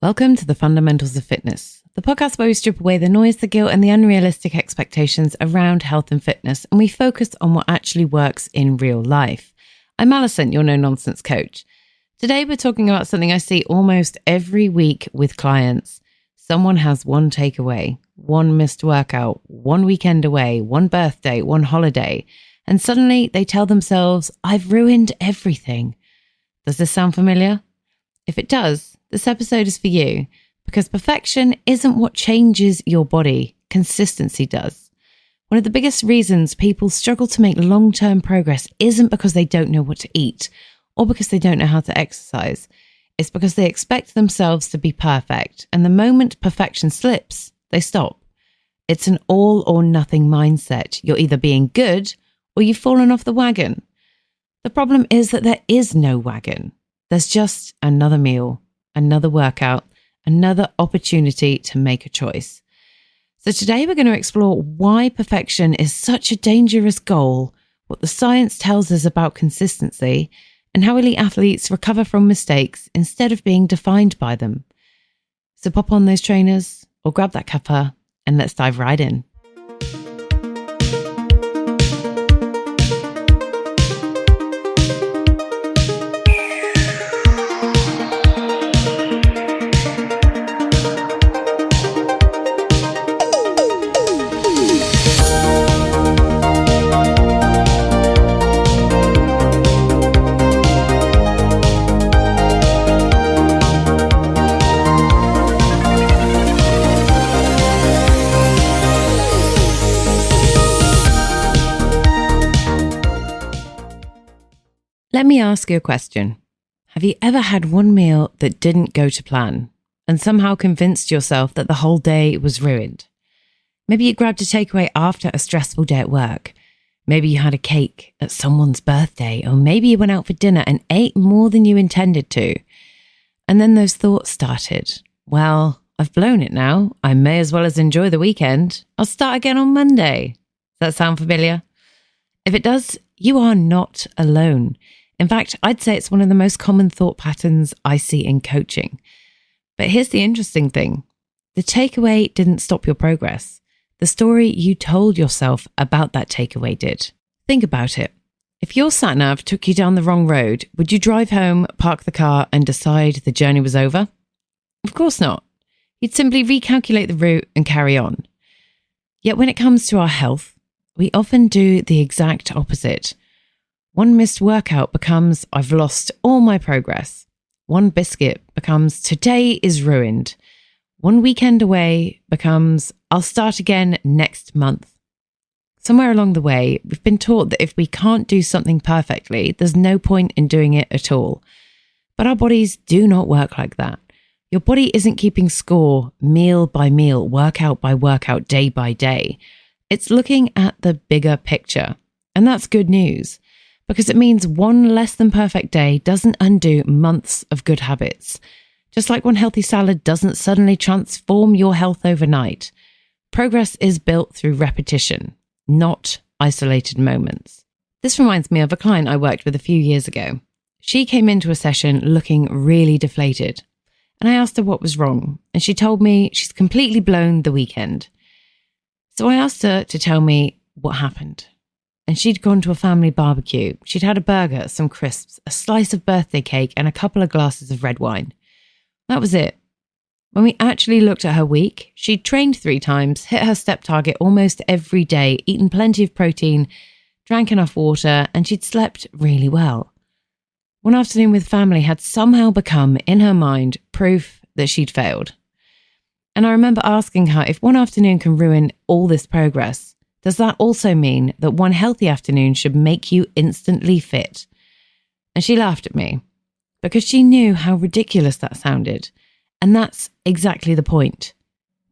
Welcome to the Fundamentals of Fitness, the podcast where we strip away the noise, the guilt, and the unrealistic expectations around health and fitness, and we focus on what actually works in real life. I'm Alison, your no-nonsense coach. Today we're talking about something I see almost every week with clients. Someone has one takeaway, one missed workout, one weekend away, one birthday, one holiday, and suddenly they tell themselves, I've ruined everything. Does this sound familiar? If it does, this episode is for you, because perfection isn't what changes your body, consistency does. One of the biggest reasons people struggle to make long-term progress isn't because they don't know what to eat or because they don't know how to exercise. It's because they expect themselves to be perfect, and the moment perfection slips, they stop. It's an all or nothing mindset. You're either being good or you've fallen off the wagon. The problem is that there is no wagon. There's just another meal, another workout, another opportunity to make a choice. So today we're going to explore why perfection is such a dangerous goal, what the science tells us about consistency, and how elite athletes recover from mistakes instead of being defined by them. So pop on those trainers or grab that cuppa and let's dive right in. Let me ask you a question. Have you ever had one meal that didn't go to plan and somehow convinced yourself that the whole day was ruined? Maybe you grabbed a takeaway after a stressful day at work. Maybe you had a cake at someone's birthday, or maybe you went out for dinner and ate more than you intended to. And then those thoughts started. Well, I've blown it now. I may as well as enjoy the weekend. I'll start again on Monday. Does that sound familiar? If it does, you are not alone. In fact, I'd say it's one of the most common thought patterns I see in coaching. But here's the interesting thing. The takeaway didn't stop your progress. The story you told yourself about that takeaway did. Think about it. If your sat-nav took you down the wrong road, would you drive home, park the car, and decide the journey was over? Of course not. You'd simply recalculate the route and carry on. Yet when it comes to our health, we often do the exact opposite. One missed workout becomes, I've lost all my progress. One biscuit becomes, today is ruined. One weekend away becomes, I'll start again next month. Somewhere along the way, we've been taught that if we can't do something perfectly, there's no point in doing it at all. But our bodies do not work like that. Your body isn't keeping score meal by meal, workout by workout, day by day. It's looking at the bigger picture. And that's good news, because it means one less than perfect day doesn't undo months of good habits. Just like one healthy salad doesn't suddenly transform your health overnight. Progress is built through repetition, not isolated moments. This reminds me of a client I worked with a few years ago. She came into a session looking really deflated, and I asked her what was wrong, and she told me she's completely blown the weekend. So I asked her to tell me what happened. And she'd gone to a family barbecue. She'd had a burger, some crisps, a slice of birthday cake, and a couple of glasses of red wine. That was it. When we actually looked at her week, she'd trained 3 times, hit her step target almost every day, eaten plenty of protein, drank enough water, and she'd slept really well. One afternoon with family had somehow become, in her mind, proof that she'd failed. And I remember asking her, if one afternoon can ruin all this progress, does that also mean that one healthy afternoon should make you instantly fit? And she laughed at me because she knew how ridiculous that sounded. And that's exactly the point.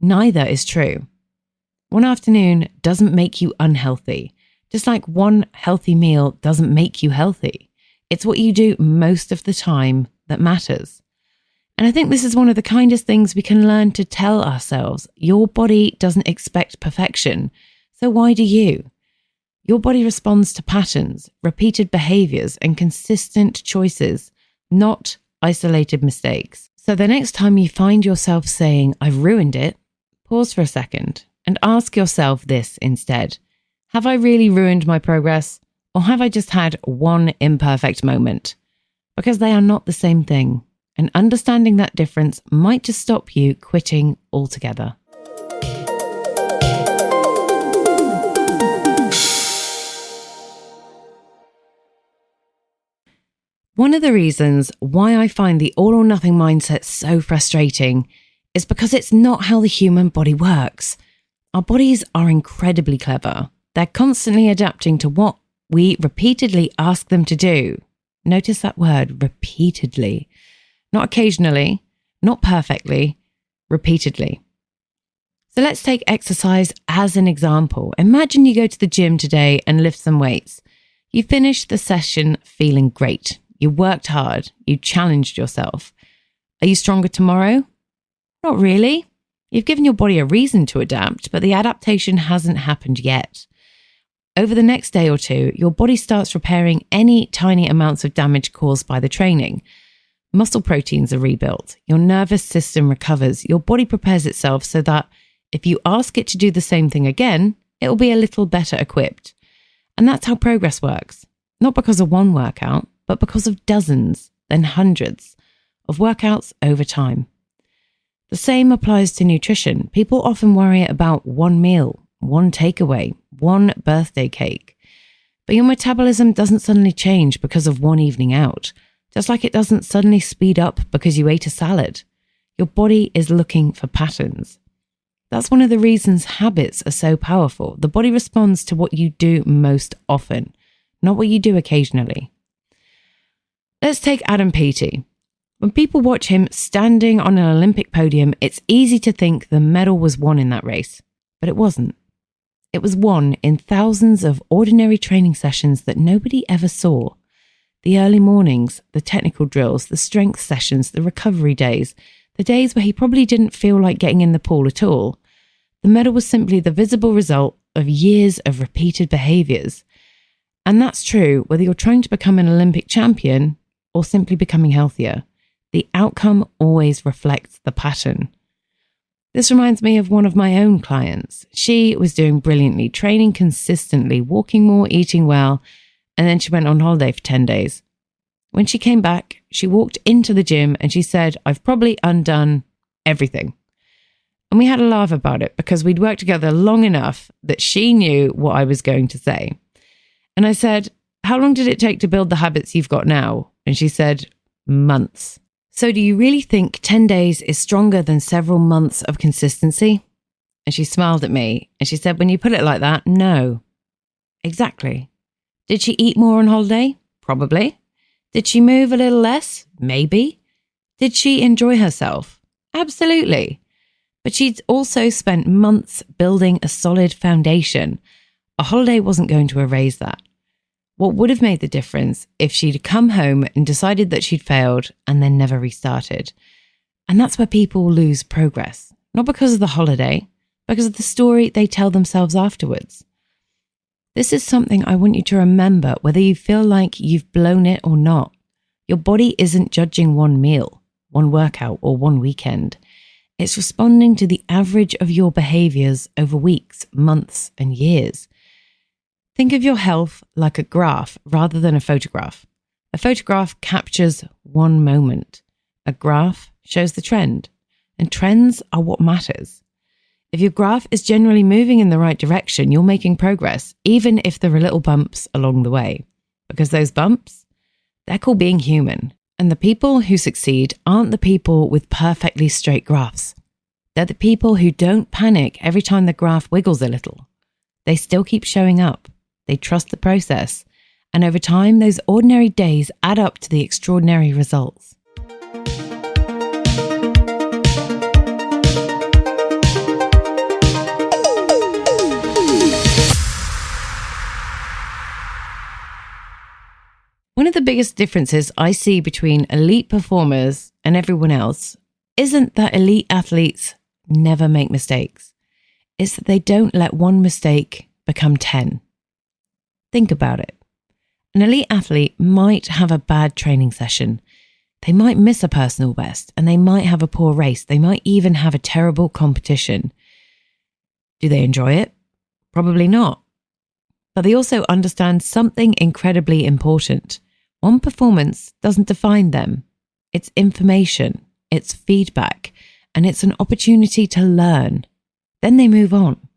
Neither is true. One afternoon doesn't make you unhealthy, just like one healthy meal doesn't make you healthy. It's what you do most of the time that matters. And I think this is one of the kindest things we can learn to tell ourselves. Your body doesn't expect perfection. So why do you? Your body responds to patterns, repeated behaviors, and consistent choices, not isolated mistakes. So the next time you find yourself saying, I've ruined it, pause for a second and ask yourself this instead. Have I really ruined my progress, or have I just had one imperfect moment? Because they are not the same thing, and understanding that difference might just stop you quitting altogether. One of the reasons why I find the all or nothing mindset so frustrating is because it's not how the human body works. Our bodies are incredibly clever. They're constantly adapting to what we repeatedly ask them to do. Notice that word, repeatedly. Not occasionally, not perfectly, repeatedly. So let's take exercise as an example. Imagine you go to the gym today and lift some weights. You finished the session feeling great. You worked hard. You challenged yourself. Are you stronger tomorrow? Not really. You've given your body a reason to adapt, but the adaptation hasn't happened yet. Over the next day or two, your body starts repairing any tiny amounts of damage caused by the training. Muscle proteins are rebuilt. Your nervous system recovers. Your body prepares itself so that if you ask it to do the same thing again, it will be a little better equipped. And that's how progress works. Not because of one workout, but because of dozens, then hundreds of workouts over time. The same applies to nutrition. People often worry about one meal, one takeaway, one birthday cake. But your metabolism doesn't suddenly change because of one evening out, just like it doesn't suddenly speed up because you ate a salad. Your body is looking for patterns. That's one of the reasons habits are so powerful. The body responds to what you do most often, not what you do occasionally. Let's take Adam Peaty. When people watch him standing on an Olympic podium, it's easy to think the medal was won in that race, but it wasn't. It was won in thousands of ordinary training sessions that nobody ever saw. The early mornings, the technical drills, the strength sessions, the recovery days, the days where he probably didn't feel like getting in the pool at all. The medal was simply the visible result of years of repeated behaviours. And that's true whether you're trying to become an Olympic champion or simply becoming healthier. The outcome always reflects the pattern. This reminds me of one of my own clients. She was doing brilliantly, training consistently, walking more, eating well, and then she went on holiday for 10 days. When she came back, she walked into the gym and she said, I've probably undone everything. And we had a laugh about it because we'd worked together long enough that she knew what I was going to say. And I said, how long did it take to build the habits you've got now? And she said, months. So do you really think 10 days is stronger than several months of consistency? And she smiled at me and she said, when you put it like that, no. Exactly. Did she eat more on holiday? Probably. Did she move a little less? Maybe. Did she enjoy herself? Absolutely. But she'd also spent months building a solid foundation. A holiday wasn't going to erase that. What would have made the difference if she'd come home and decided that she'd failed and then never restarted? And that's where people lose progress. Not because of the holiday, because of the story they tell themselves afterwards. This is something I want you to remember, whether you feel like you've blown it or not. Your body isn't judging one meal, one workout, or one weekend. It's responding to the average of your behaviors over weeks, months, and years. Think of your health like a graph rather than a photograph. A photograph captures one moment. A graph shows the trend, and trends are what matters. If your graph is generally moving in the right direction, you're making progress, even if there are little bumps along the way. Because those bumps, they're called being human. And the people who succeed aren't the people with perfectly straight graphs. They're the people who don't panic every time the graph wiggles a little. They still keep showing up. They trust the process. And over time, those ordinary days add up to the extraordinary results. One of the biggest differences I see between elite performers and everyone else isn't that elite athletes never make mistakes. It's that they don't let one mistake become 10. Think about it. An elite athlete might have a bad training session. They might miss a personal best and they might have a poor race. They might even have a terrible competition. Do they enjoy it? Probably not. But they also understand something incredibly important. One performance doesn't define them. It's information, it's feedback, and it's an opportunity to learn. Then they move on.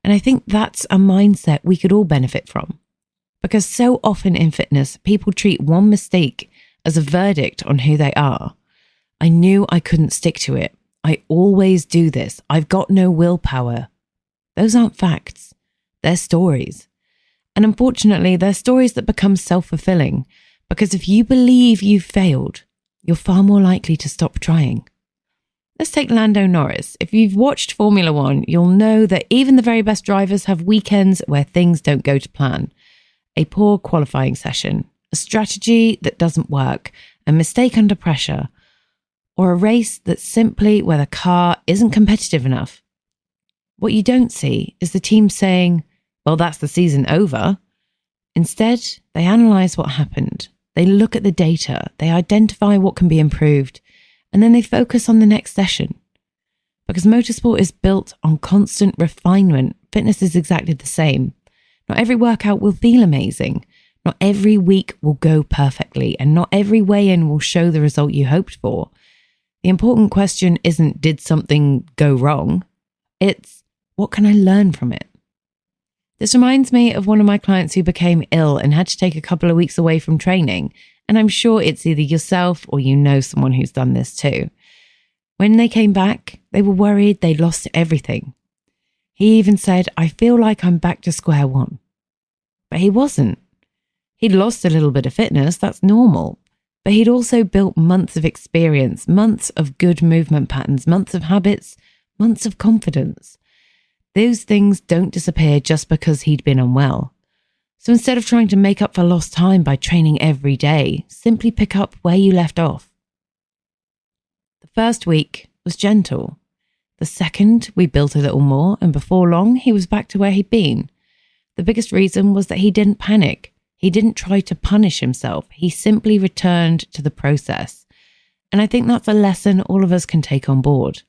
And I think that's a mindset we could all benefit from. Because so often in fitness, people treat one mistake as a verdict on who they are. I knew I couldn't stick to it. I always do this. I've got no willpower. Those aren't facts. They're stories. And unfortunately, they're stories that become self-fulfilling. Because if you believe you've failed, you're far more likely to stop trying. Let's take Lando Norris. If you've watched Formula One, you'll know that even the very best drivers have weekends where things don't go to plan. A poor qualifying session, a strategy that doesn't work, a mistake under pressure, or a race that's simply where the car isn't competitive enough. What you don't see is the team saying, well, that's the season over. Instead, they analyse what happened. They look at the data, they identify what can be improved, and then they focus on the next session. Because motorsport is built on constant refinement, fitness is exactly the same. Not every workout will feel amazing. Not every week will go perfectly, and not every weigh-in will show the result you hoped for. The important question isn't, did something go wrong? It's, what can I learn from it? This reminds me of one of my clients who became ill and had to take a couple of weeks away from training. And I'm sure it's either yourself or you know someone who's done this too. When they came back, they were worried they'd lost everything. He even said, I feel like I'm back to square one. But he wasn't. He'd lost a little bit of fitness, that's normal. But he'd also built months of experience, months of good movement patterns, months of habits, months of confidence. Those things don't disappear just because he'd been unwell. So instead of trying to make up for lost time by training every day, simply pick up where you left off. The first week was gentle. The second, we built a little more, and before long, he was back to where he'd been. The biggest reason was that he didn't panic. He didn't try to punish himself. He simply returned to the process. And I think that's a lesson all of us can take on board.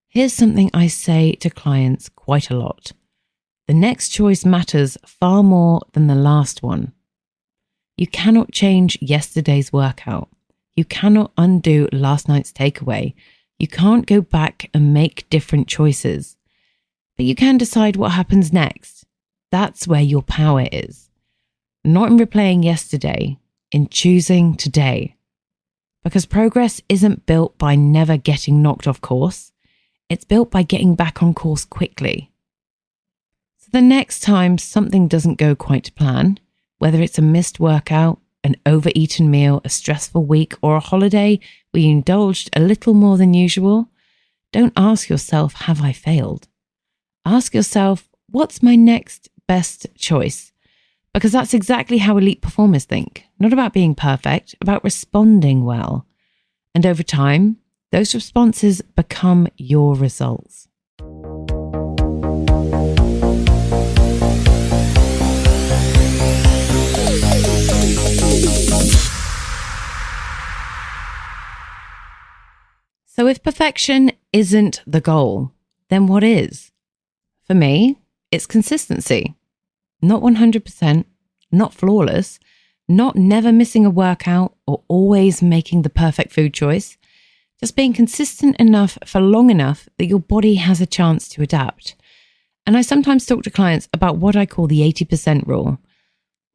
Here's something I say to clients quite a lot. The next choice matters far more than the last one. You cannot change yesterday's workout. You cannot undo last night's takeaway. You can't go back and make different choices. But you can decide what happens next. That's where your power is. Not in replaying yesterday, in choosing today. Because progress isn't built by never getting knocked off course. It's built by getting back on course quickly. So the next time something doesn't go quite to plan, whether it's a missed workout, an overeaten meal, a stressful week, or a holiday where you indulged a little more than usual, don't ask yourself, have I failed? Ask yourself, what's my next best choice? Because that's exactly how elite performers think. Not about being perfect, about responding well. And over time, those responses become your results. So if perfection isn't the goal, then what is? For me, it's consistency. Not 100%, not flawless, not never missing a workout or always making the perfect food choice. Just being consistent enough for long enough that your body has a chance to adapt. And I sometimes talk to clients about what I call the 80% rule.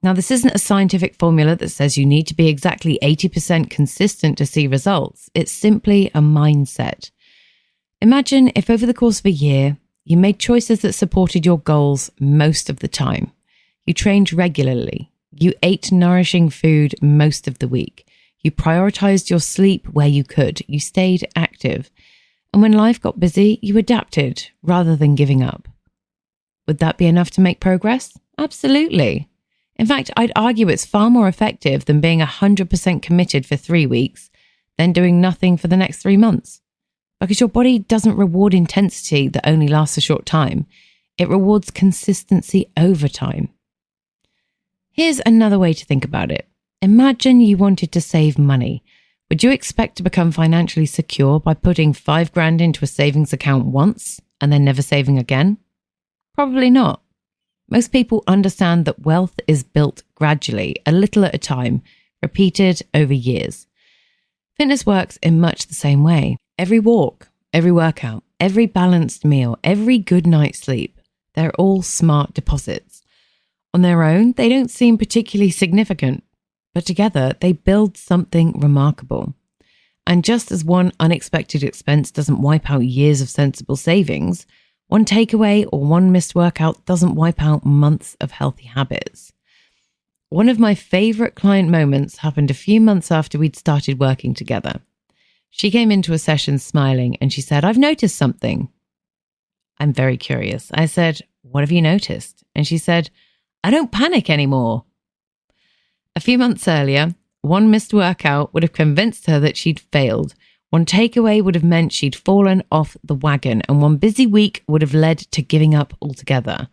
Now, this isn't a scientific formula that says you need to be exactly 80% consistent to see results. It's simply a mindset. Imagine if over the course of a year, you made choices that supported your goals most of the time. You trained regularly. You ate nourishing food most of the week. You prioritized your sleep where you could. You stayed active. And when life got busy, you adapted rather than giving up. Would that be enough to make progress? Absolutely. In fact, I'd argue it's far more effective than being 100% committed for 3 weeks, then doing nothing for the next 3 months. Because your body doesn't reward intensity that only lasts a short time. It rewards consistency over time. Here's another way to think about it. Imagine you wanted to save money. Would you expect to become financially secure by putting $5,000 into a savings account once and then never saving again? Probably not. Most people understand that wealth is built gradually, a little at a time, repeated over years. Fitness works in much the same way. Every walk, every workout, every balanced meal, every good night's sleep, they're all smart deposits. On their own, they don't seem particularly significant, but together they build something remarkable. And just as one unexpected expense doesn't wipe out years of sensible savings, one takeaway or one missed workout doesn't wipe out months of healthy habits. One of my favorite client moments happened a few months after we'd started working together. She came into a session smiling and she said, "I've noticed something." I'm very curious. I said, "What have you noticed?" And she said, "I don't panic anymore." A few months earlier, one missed workout would have convinced her that she'd failed. One takeaway would have meant she'd fallen off the wagon, and one busy week would have led to giving up altogether.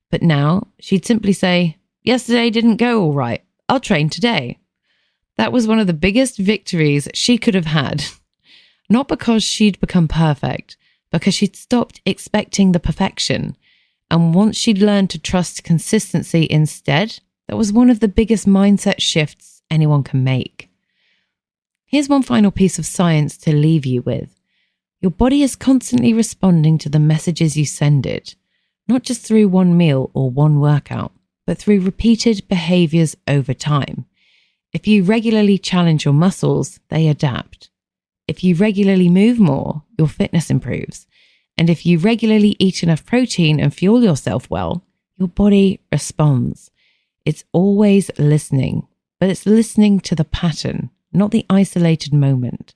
But now she'd simply say, "Yesterday didn't go all right. I'll train today." That was one of the biggest victories she could have had. Not because she'd become perfect, because she'd stopped expecting the perfection. And once she'd learned to trust consistency instead, that was one of the biggest mindset shifts anyone can make. Here's one final piece of science to leave you with. Your body is constantly responding to the messages you send it, not just through one meal or one workout, but through repeated behaviors over time. If you regularly challenge your muscles, they adapt. If you regularly move more, your fitness improves. And if you regularly eat enough protein and fuel yourself well, your body responds. It's always listening, but it's listening to the pattern, not the isolated moment.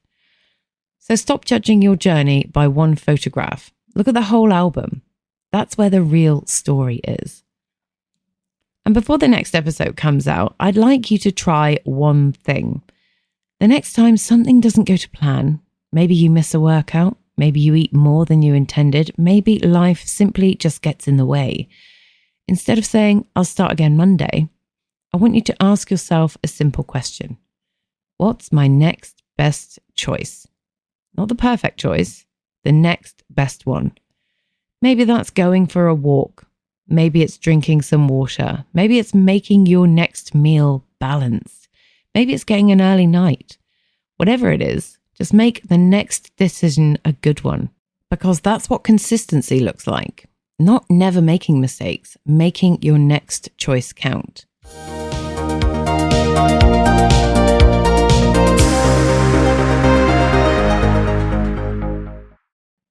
So stop judging your journey by one photograph. Look at the whole album. That's where the real story is. And before the next episode comes out, I'd like you to try one thing. The next time something doesn't go to plan, maybe you miss a workout, maybe you eat more than you intended, maybe life simply just gets in the way. Instead of saying, "I'll start again Monday," I want you to ask yourself a simple question. What's my next best choice? Not the perfect choice, the next best one. Maybe that's going for a walk. Maybe it's drinking some water. Maybe it's making your next meal balanced. Maybe it's getting an early night. Whatever it is, just make the next decision a good one, because that's what consistency looks like. Not never making mistakes, making your next choice count.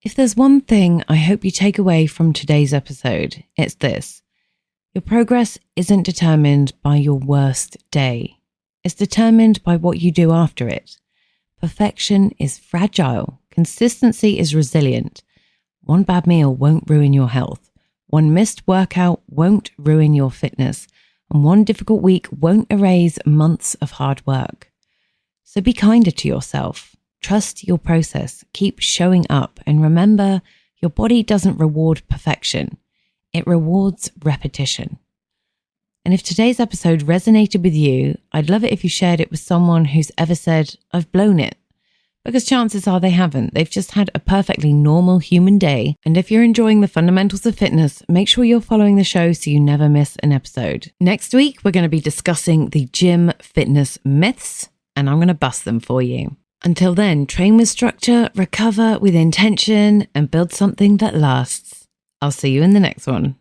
If there's one thing I hope you take away from today's episode, it's this. Your progress isn't determined by your worst day. It's determined by what you do after it. Perfection is fragile. Consistency is resilient. One bad meal won't ruin your health. One missed workout won't ruin your fitness. And one difficult week won't erase months of hard work. So be kinder to yourself. Trust your process. Keep showing up. And remember, your body doesn't reward perfection. It rewards repetition. And if today's episode resonated with you, I'd love it if you shared it with someone who's ever said, "I've blown it." Because chances are they haven't. They've just had a perfectly normal human day. And if you're enjoying the fundamentals of fitness, make sure you're following the show so you never miss an episode. Next week, we're going to be discussing the gym fitness myths, and I'm going to bust them for you. Until then, train with structure, recover with intention, and build something that lasts. I'll see you in the next one.